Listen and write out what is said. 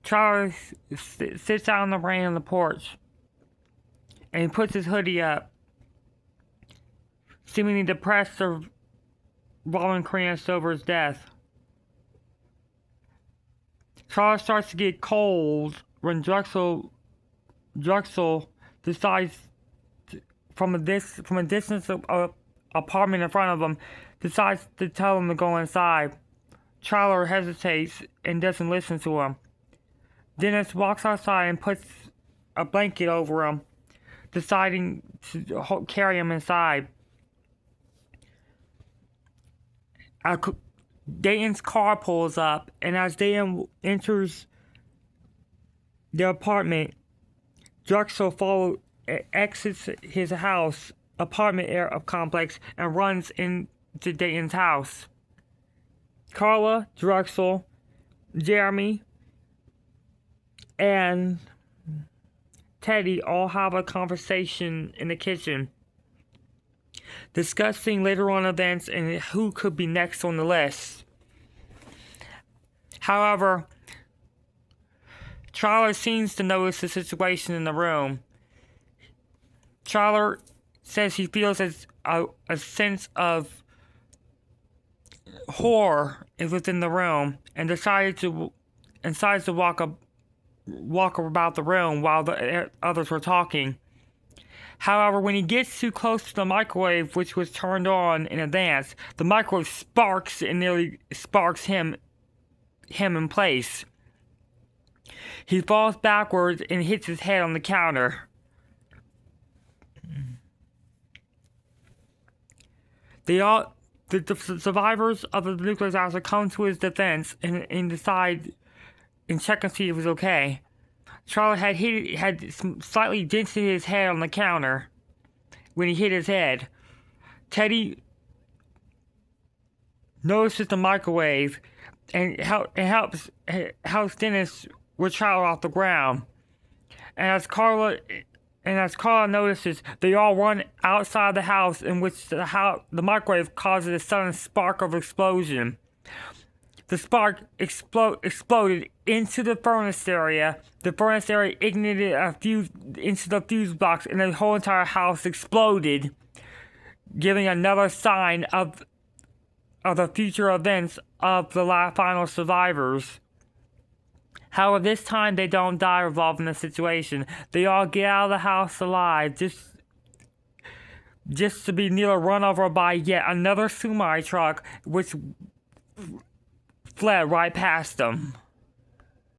Charlie sits out in the rain on the porch, and he puts his hoodie up, seemingly depressed or rolling Korean over his death. Charlie starts to get cold when Drexel decides from a distance of apartment in front of him, decides to tell him to go inside. Charlie hesitates and doesn't listen to him. Dennis walks outside and puts a blanket over him, deciding to carry him inside. Dayton's car pulls up, and as Dayton enters the apartment, Drexel exits his apartment complex and runs into Dayton's house. Carla, Drexel, Jeremy, and Teddy all have a conversation in the kitchen, discussing later on events and who could be next on the list. However, Charlie seems to notice the situation in the room. Charlie says he feels a sense of horror is within the room, and decides to walk about the room while the others were talking. However, when he gets too close to the microwave, which was turned on in advance, the microwave sparks and nearly sparks him in place. He falls backwards and hits his head on the counter. The survivors of the nuclear disaster come to his defense and decide and check and see if he was okay. Charlie had slightly dented his head on the counter when he hit his head. Teddy notices the microwave and helps Dennis with Charlie off the ground. And as Carla notices, they all run outside the house, in which the microwave causes a sudden spark of explosion. The spark exploded into the furnace area. The furnace area ignited into the fuse box, and the whole entire house exploded, giving another sign of the future events of the final survivors. However, this time they don't die involved in the situation. They all get out of the house alive, just to be nearly run over by yet another semi truck, which fled right past them.